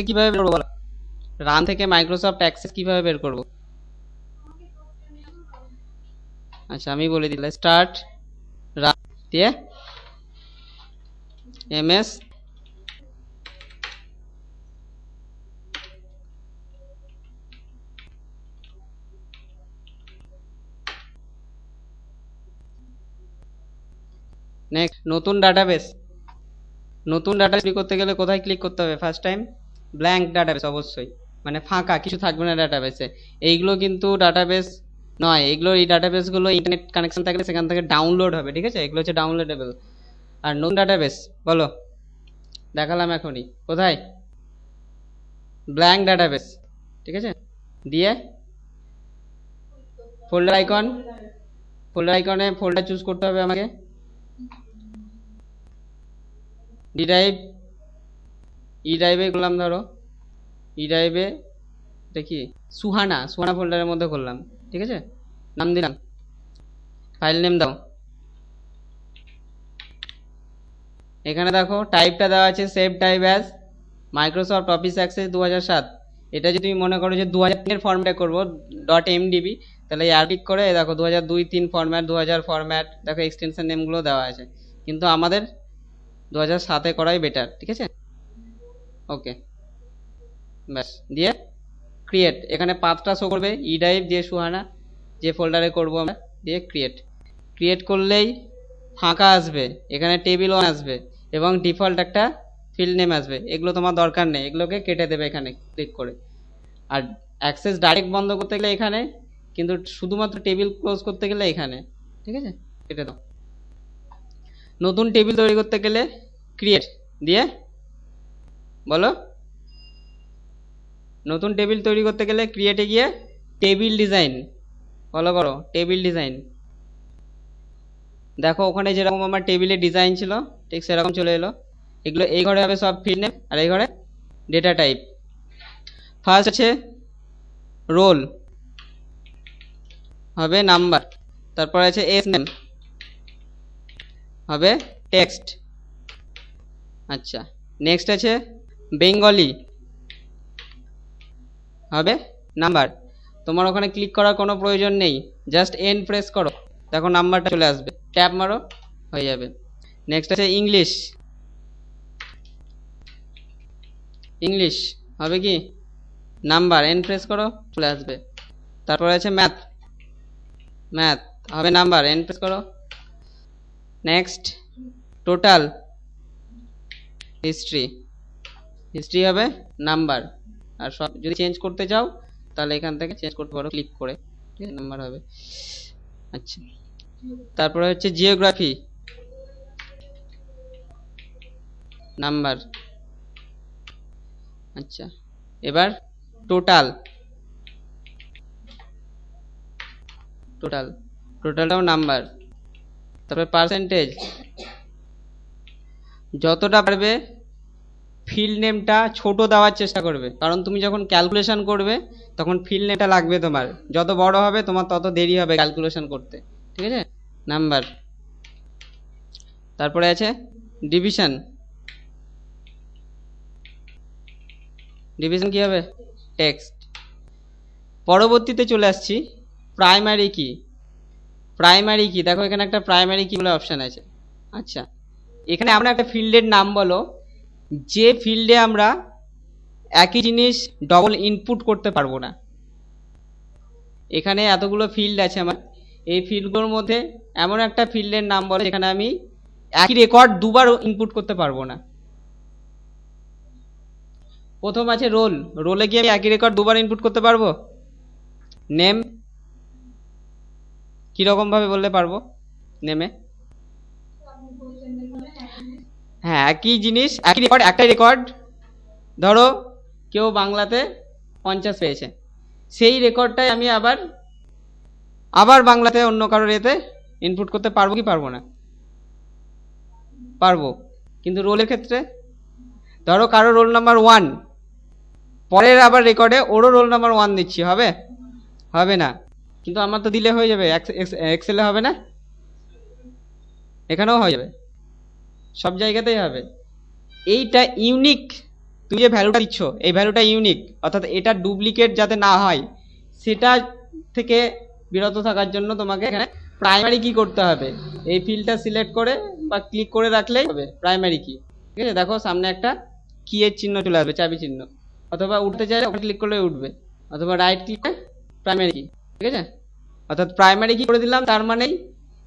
কিভাবে বের করবো বলো? রান থেকে মাইক্রোসফট অ্যাক্সেস কিভাবে বের করবো? আচ্ছা আমি বলে দিলাম, স্টার্ট রান দিয়ে এমএস নেক্সট নতুন ডাটাবেস। নতুন ডাটাবেস করতে গেলে কোথায় ক্লিক করতে হবে? ফার্স্ট টাইম ব্ল্যাঙ্ক ডাটাবেস, অবশ্যই মানে ফাঁকা কিছু থাকবে না ডাটাবেসে। এইগুলো কিন্তু ডাটাবেস নয়, এগুলো এই ডাটাবেসগুলো ইন্টারনেট কানেকশন থাকলে সেখান থেকে ডাউনলোড হবে, ঠিক আছে? এগুলো হচ্ছে ডাউনলোডেবল। আর নতুন ডাটাবেস বলো, দেখালাম এখনই, কোথায়? ব্ল্যাঙ্ক ডাটাবেস, ঠিক আছে? দিয়ে ফোল্ডার আইকন, ফোল্ডার আইকনে ফোল্ডার চুজ করতে হবে আমাকে। ডি ড্রাইভ, ই ড্রাইভে করলাম, ধরো ই ড্রাইভে দেখি সুহানা, সুহানা ফোল্ডারের মধ্যে করলাম, ঠিক আছে? নাম দিলাম, ফাইল নেম দাও। এখানে দেখো টাইপটা দেওয়া আছে save type as Microsoft office access 2007। এটা যদি তুমি মনে করো যে 2003 এর ফরম্যাটে করবো .mdb, তাহলে আর ক্লিক করে দেখো 2002-3 ফরম্যাট, 2000 ফরম্যাট, দেখো এক্সটেনশন নেমগুলো দেওয়া আছে, কিন্তু আমাদের 2007-এ করাই বেটার, ঠিক আছে? ওকে, ব্যাস, দিয়ে ক্রিয়েট। এখানে পাথটা শো করবে, ই ড্রাইভ দিয়ে সুহানা যে ফোল্ডারে করবো আমরা, দিয়ে ক্রিয়েট। ক্রিয়েট করলেই ফাঁকা আসবে, এখানে টেবিল 1 আসবে এবং ডিফল্ট একটা ফিল্ড নেম আসবে। এগুলো তোমার দরকার নেই, এগুলোকে কেটে দেবে এখানে ক্লিক করে। আর অ্যাক্সেস ডাইরেক্ট বন্ধ করতে গেলে এখানে, কিন্তু শুধুমাত্র টেবিল ক্লোজ করতে গেলে এখানে, ঠিক আছে? কেটে দাও। নতুন টেবিল তৈরি করতে গেলে ক্রিয়েট দিয়ে বলো, নতুন টেবিল তৈরি করতে গেলে ক্রিয়েটে গিয়ে টেবিল ডিজাইন ফলো করো, টেবিল ডিজাইন। দেখো ওখানে যেরকম আমার টেবিলের ডিজাইন ছিল ঠিক সেরকম চলে এলো। এগুলো এই ঘরে হবে সব ফিল্ড নেম, আর এই ঘরে ডেটা টাইপ। ফার্স্ট আছে রোল, হবে নাম্বার, তারপর আছে এস নেম, হবে টেক্সট। আচ্ছা, নেক্সট আছে বেঙ্গলি, হবে নাম্বার। তোমার ওখানে ক্লিক করার কোনো প্রয়োজন নেই, জাস্ট এন প্রেস করো, দেখো নাম্বারটা চলে আসবে, ট্যাপ মারো, হয়ে যাবে। নেক্সট আছে ইংলিশ, ইংলিশ হবে কি নাম্বার, এন প্রেস করো, চলে আসবে। তারপর আছে ম্যাথ, ম্যাথ হবে নাম্বার, এন প্রেস করো। নেক্সট টোটাল, হিস্ট্রি, হিস্ট্রি হবে নাম্বার। আর সব যদি চেঞ্জ করতে চাও তাহলে এখান থেকে চেঞ্জ করতে পারো ক্লিক করে, ঠিক আছে? নাম্বার হবে। আচ্ছা, তারপরে হচ্ছে জিওগ্রাফি, নাম্বার। আচ্ছা, এবার টোটাল, টোটাল, টোটালটাও নাম্বার। তারপরে পার্সেন্টেজ, যতটা পারবে ফিল্ড নেমটা ছোট দেওয়ার চেষ্টা করবে, কারণ তুমি যখন ক্যালকুলেশন করবে তখন ফিল্ড নেমটা লাগবে তোমার, যত বড় হবে তোমার তত দেরি হবে ক্যালকুলেশন করতে, ঠিক আছে? নাম্বার। তারপরে আছে ডিভিশন, ডিভিশন কি হবে? টেক্সট। পরবর্তীতে চলে আসছি প্রাইমারি কি, প্রাইমারি কি, দেখো এখানে একটা প্রাইমারি কি বলে অপশান আছে। আচ্ছা, এখানে আমরা একটা ফিল্ডের নাম বলো যে ফিল্ডে আমরা একই জিনিস ডবল ইনপুট করতে পারবো না। এখানে এতগুলো ফিল্ড আছে আমার, এই ফিল্ডগুলোর মধ্যে এমন একটা ফিল্ডের নাম বলো যেখানে আমি একই রেকর্ড দুবার ইনপুট করতে পারবো না। প্রথম আছে রোল, রোলে কি আমি একই রেকর্ড দুবার ইনপুট করতে পারবো? নেম, কিরকম ভাবে বললে পারবো? নেমে হ্যাঁ একই জিনিস, একই রেকর্ড, একটাই রেকর্ড। ধরো কেউ বাংলাতে 50 পেয়েছে, সেই রেকর্ডটাই আমি আবার আবার বাংলাতে অন্য কারোর এতে ইনপুট করতে পারবো কি পারবো না? পারবো। কিন্তু রোলের ক্ষেত্রে ধরো কারো রোল নাম্বার 1, পরের আবার রেকর্ডে ওরও রোল নাম্বার 1 দিচ্ছি, হবে? হবে না। কিন্তু আমার তো দিলে হয়ে যাবে, এক্সেলে হবে না, এখানেও হয়ে যাবে, সব জায়গাতেই হবে। এইটা ইউনিক তুমি যে ভ্যালুটা দিচ্ছ এই ভ্যালুটা ইউনিক, অর্থাৎ এটা ডুপ্লিকেট যাতে না হয় সেটা থেকে বিরত থাকার জন্য তোমাকে এখানে প্রাইমারি কি করতে হবে, এই ফিল্ডটা সিলেক্ট করে বা ক্লিক করে রাখলেই হবে প্রাইমারি কি। ঠিক আছে, দেখো সামনে একটা কি এর চিহ্ন চলে আসবে, চাবি চিহ্ন, অথবা উঠতে চাইলে ওখানে ক্লিক করলে উঠবে, অথবা রাইট ক্লিক করে প্রাইমারি কি। ঠিক আছে, অর্থাৎ প্রাইমারি কি করে দিলাম, তার মানে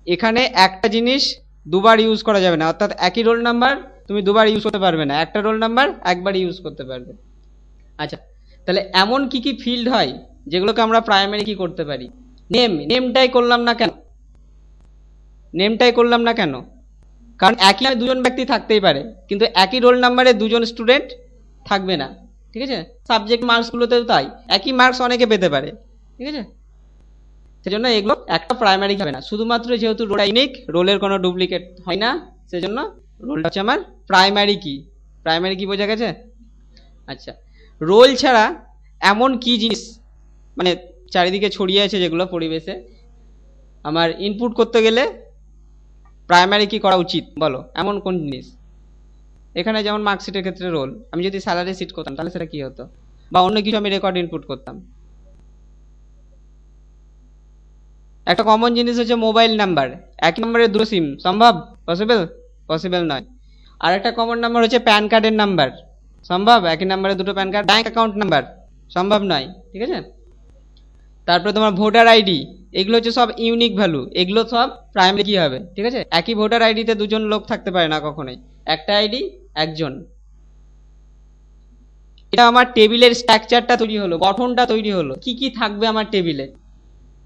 এখানে একটা জিনিস দুবার ইউজ করা যাবে না, অর্থাৎ একই রোল নাম্বার তুমি দুবার ইউজ করতে পারবে না, একটা রোল নাম্বার একবার ইউজ করতে পারবে। আচ্ছা, তাহলে এমন কি কি ফিল্ড হয় যেগুলোকে আমরা প্রাইমারি কি করতে পারি? নেমটাই করলাম না কেন? নেমটাই করলাম না কেন? কারণ একই দুজন ব্যক্তি থাকতেই পারে, কিন্তু একই রোল নাম্বারে দুজন স্টুডেন্ট থাকবে না। ঠিক আছে, সাবজেক্ট মার্কসগুলোতেও তাই, একই মার্কস অনেকে পেতে পারে। ঠিক আছে, সেজন্য এগুলো একটা প্রাইমারি হবে না, শুধুমাত্র যেহেতু রোলটা ইউনিক, রোলের কোনো ডুপ্লিকেট হয় না, সেজন্য রোলটা হচ্ছে আমার প্রাইমারি কি। প্রাইমারি কি বোঝা গেছে? আচ্ছা, রোল ছাড়া এমন কি জিনিস মানে চারিদিকে ছড়িয়ে আছে যেগুলো পরিবেশে আমার ইনপুট করতে গেলে প্রাইমারি কি করা উচিত, বলো এমন কোন জিনিস? এখানে যেমন মার্কশিটের ক্ষেত্রে রোল, আমি যদি স্যালারি শিট করতাম তাহলে সেটা কি হতো, বা অন্য কিছু আমি রেকর্ড ইনপুট করতাম। একটা কমন জিনিস হচ্ছে মোবাইল নাম্বার, এক নম্বরে দুটো সিম সম্ভব? পসিবল নয়। আর একটা কমন নাম্বার হচ্ছে প্যান কার্ডের নাম্বার, সম্ভব? একই নাম্বারে দুটো pan card. Bank account number সম্ভব নয়। ঠিক আছে, তারপরে তোমার ভোটার আইডি, এগুলো হচ্ছে সব ইউনিক ভ্যালু, এগুলো সব প্রাইমারি কি হবে। ঠিক আছে, একই ভোটার আইডিতে দুজন লোক থাকতে পারে না কখনোই, একটা আইডি একজন। এটা আমার টেবিলের স্ট্রাকচারটা তৈরি হলো, গঠনটা তৈরি হলো, কি কি থাকবে আমার টেবিলে,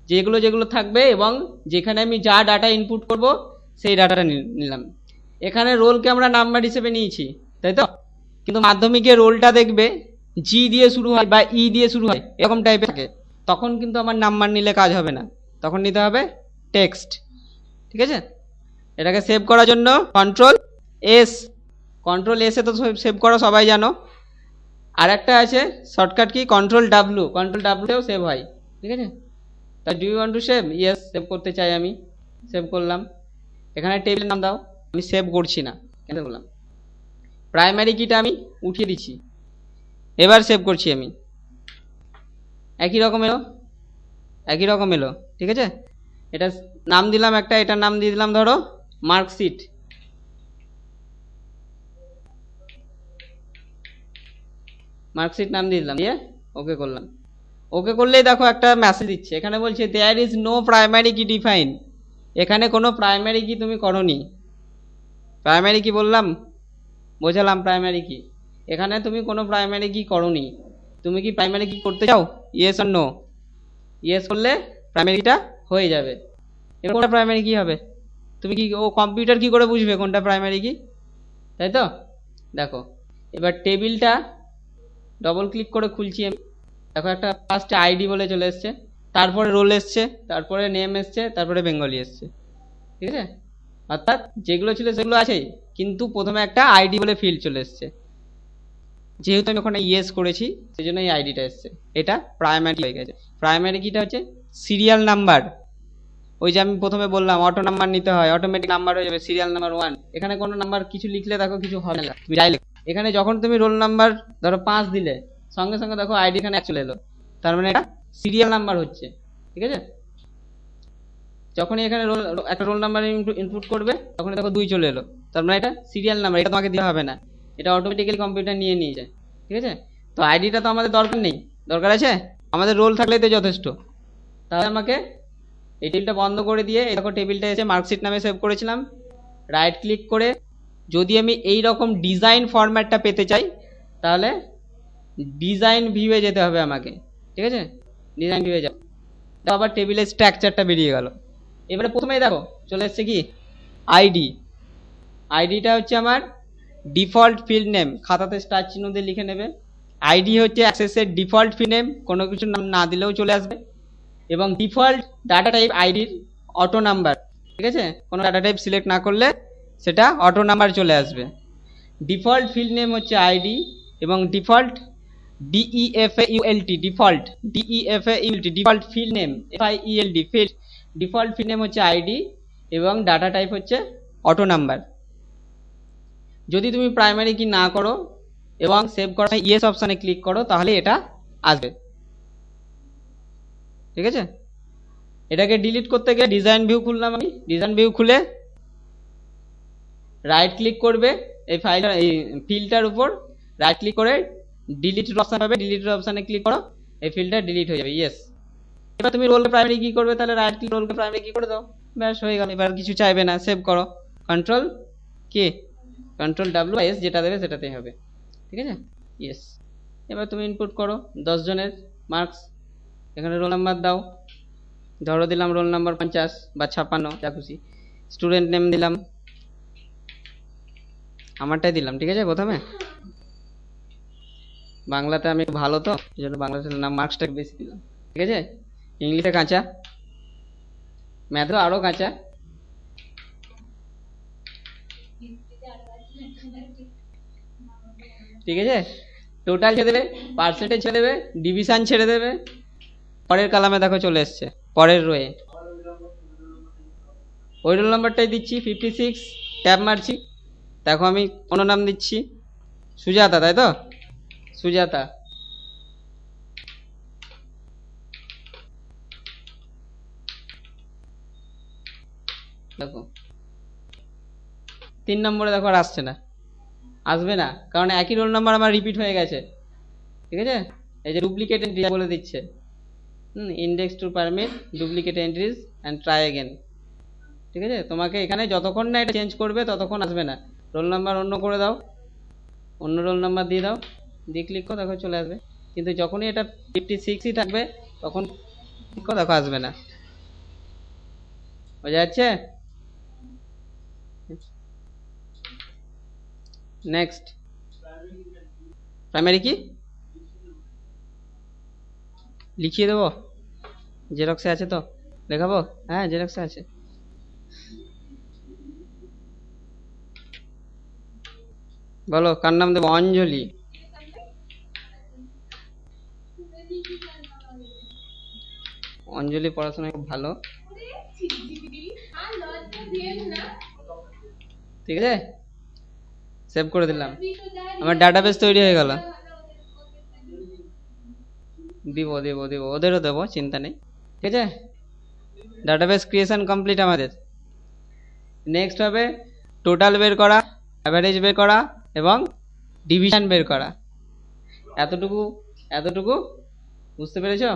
যেগুলো যেগুলো থাকবে এবং যেখানে আমি যা ডাটা ইনপুট করব সেই ডাটাটা নিলাম। এখানে রোলকে আমরা নাম্বার হিসেবে নিয়েছি, তাই তো? কিন্তু মাধ্যমিকে রোলটা দেখবে জি দিয়ে শুরু হয় বা ই দিয়ে শুরু হয়, এরকম টাইপের থাকে, তখন কিন্তু আমার নাম্বার নিলে কাজ হবে না, তখন নিতে হবে টেক্সট। ঠিক আছে, এটাকে সেভ করার জন্য কন্ট্রোল এস, কন্ট্রোল এসে তো সেভ করা সবাই জানো। আর একটা আছে শর্টকাট কি কন্ট্রোল ডাব্লুতেও সেভ হয়। ঠিক আছে, তা do you want to save? Yes, save করতে চাই আমি, সেভ করলাম। এখানে টেবিলের নাম দাও, আমি সেভ করছি না, কেন বললাম? প্রাইমারি কিটা আমি উঠিয়ে দিচ্ছি, এবার সেভ করছি আমি, একই রকম এলো। ঠিক আছে, এটা নাম দিলাম একটা, এটার নাম দিয়ে দিলাম ধরো মার্কশিট। নাম দিয়ে দিলাম, দিয়ে ওকে করলাম। ওকে করলেই দেখো একটা মেসেজ দিচ্ছে, এখানে বলছে দেয়ার ইজ নো প্রাইমারি কি ডিফাইন। এখানে কোনো প্রাইমারি কি তুমি করনি। প্রাইমারি কি বললাম, বোঝালাম প্রাইমারি কি। এখানে তুমি কোনো প্রাইমারি কি করনি, তুমি কি প্রাইমারি কি করতে চাও? ইয়েস আর নো। ইয়েস করলে প্রাইমারিটা হয়ে যাবে। এবার কোনটা প্রাইমারি কি হবে, তুমি কি, ও কম্পিউটার কি করে বুঝবে কোনটা প্রাইমারি কি, তাই তো? দেখো এবার টেবিলটা ডবল ক্লিক করে খুলছি আমি, দেখো একটা ফার্স্টে আইডি বলে চলে এসছে, তারপরে রোল এসছে, তারপরে নেম এসছে, তারপরে বেঙ্গলি এসছে। ঠিক আছে, অর্থাৎ যেগুলো ছিল সেগুলো আছেই, কিন্তু প্রথমে একটা আইডি বলে ফিল্ড চলে এসছে, যেহেতু আমি ওখানে ইয়েস করেছি সেই জন্য এই আইডিটা এসছে, এটা প্রাইমারি হয়ে গেছে। প্রাইমারি কিটা হচ্ছে সিরিয়াল নাম্বার, ওই যে আমি প্রথমে বললাম অটো নাম্বার নিতে হয়, অটোমেটিক নাম্বার হয়ে যাবে সিরিয়াল নাম্বার 1। এখানে কোনো নাম্বার কিছু লিখলে দেখো কিছু হবে না, তুমি যাই লেখো। এখানে যখন তুমি রোল নাম্বার ধরো 5 দিলে, সঙ্গে সঙ্গে দেখো আইডি এখানে 1 চলে এলো, তার মানে এটা সিরিয়াল নাম্বার হচ্ছে। ঠিক আছে, যখনই এখানে একটা রোল নাম্বার ইনপুট করবে তখন দেখো 2 চলে এলো, তার মানে এটা সিরিয়াল নাম্বার, এটা তোমাকে দিতে হবে না, এটা অটোমেটিক্যালি কম্পিউটার নিয়ে যায়। ঠিক আছে, তো আইডিটা তো আমাদের দরকার নেই, দরকার আছে আমাদের রোল থাকলেই তো যথেষ্ট। তাহলে আমাকে এই টেবিলটা বন্ধ করে দিয়ে দেখো টেবিলটা এসে মার্কশিট নামে সেভ করেছিলাম, রাইট ক্লিক করে যদি আমি এই রকম ডিজাইন ফরম্যাটটা পেতে চাই তাহলে ডিজাইন ভিউয়ে যেতে হবে আমাকে। ঠিক আছে, ডিজাইন ভিউয়ে যাও, আবার টেবিলের স্ট্রাকচারটা বেরিয়ে গেল। এবারে প্রথমেই দেখো চলে এসছে কি আইডিটা হচ্ছে আমার ডিফল্ট ফিল্ড নেম, খাতাতে স্টার চিহ্ন দিয়ে লিখে নেবে। আইডি হচ্ছে অ্যাক্সেসের ডিফল্ট ফিল্ড নেম, কোনো কিছু নাম না দিলেও চলে আসবে, এবং ডিফল্ট ডাটা টাইপ আইডির অটো নাম্বার। ঠিক আছে, কোনো ডাটা টাইপ সিলেক্ট না করলে সেটা অটো নাম্বার চলে আসবে। ডিফল্ট ফিল্ড নেম হচ্ছে আইডি, এবং default default field name field, default field name হচ্ছে আইডি, এবং ডাটা টাইপ হচ্ছে অটো নাম্বার। যদি তুমি প্রাইমারি কি না করো এবং সেভ করার সময় ইয়েস অপশানে ক্লিক করো, তাহলে এটা আসবে। ঠিক আছে, এটাকে ডিলিট করতে গেলে ডিজাইন ভিউ খুললাম আমি। ডিজাইন ভিউ খুলে রাইট ক্লিক করবে এই ফাইলটা, এই ফিল্ডটার উপর রাইট ক্লিক করে ডিলিট অপশান পাবে, ডিলিট অপশানে ক্লিক করো, এই ফিল্ডটা ডিলিট হয়ে যাবে। ইয়েস। এবার তুমি রোল প্রাইমারি কি করবে, তাহলে রাইট ক্লিক রোল প্রাইমারি কি করে দাও, ব্যাস হয়ে গেল। এবার কিছু চাইবে না, সেভ করো, কন্ট্রোল কি, কন্ট্রোল ডাব্লিউ/এস, যেটা দেবে সেটাতেই হবে। ঠিক আছে, ইয়েস। এবার তুমি ইনপুট করো 10 জনের মার্কস, এখানে রোল নাম্বার দাও, ধরো দিলাম রোল নাম্বার 50 বা 56, যা খুশি। স্টুডেন্ট নেম দিলাম, আমারটাই দিলাম। ঠিক আছে, প্রথমে বাংলাতে আমি ভালো তো, এই জন্য বাংলাতে নাম মার্কসটা বেশি দিলাম। ঠিক আছে, ইংলিশে কাঁচা, ম্যাথও আরো কাঁচা। ঠিক আছে, টোটাল ছেড়ে দেবে, পার্সেন্টেজ ছেড়ে দেবে, ডিভিশন ছেড়ে দেবে। পরের কালামে দেখো চলে এসছে, পরের রোয়ে ওই রোল নাম্বারটাই দিচ্ছি 56, ট্যাব মারছি। দেখো আমি কোনো নাম দিচ্ছি, সুজাতা, তাই তো, সুজাতা। দেখো 3 নম্বরে দেখো আর আসছে না, আসবে না, কারণ একই রোল নাম্বার আমার রিপিট হয়ে গেছে। ঠিক আছে, এই যে ডুপ্লিকেট এন্ট্রি বলে দিচ্ছে, index to permit duplicate entries and try again. ঠিক আছে, তোমাকে এখানে যতক্ষণ না এটা চেঞ্জ করবে ততক্ষণ আসবে না। রোল নাম্বার অন্য করে দাও, অন্য রোল নাম্বার দিয়ে দাও, দিয়ে ক্লিক করো, দেখো চলে আসবে। কিন্তু যখনই এটা 56ই থাকবে তখন দেখো আসবে না, বোঝা যাচ্ছে? নেক্সট, প্রাইমারি কি লিখিয়ে দেবো, জেরক্সে আছে তো, দেখাবো? হ্যাঁ, জেরক্সে আছে। বলো কার নাম দেবো? অঞ্জলি। অঞ্জলি পড়াশোনায় খুব ভালো। ঠিক আছে, সেভ করে দিলাম, আমার ডাটাবেস তৈরি হয়ে গেল। দিব দিব দিব, ওদেরও দেবো, চিন্তা নেই। ঠিক আছে, ডাটাবেস ক্রিয়েশন কমপ্লিট আমাদের। নেক্সট হবে টোটাল বের করা, অ্যাভারেজ বের করা এবং ডিভিশন বের করা। এতটুকু বুঝতে পেরেছো?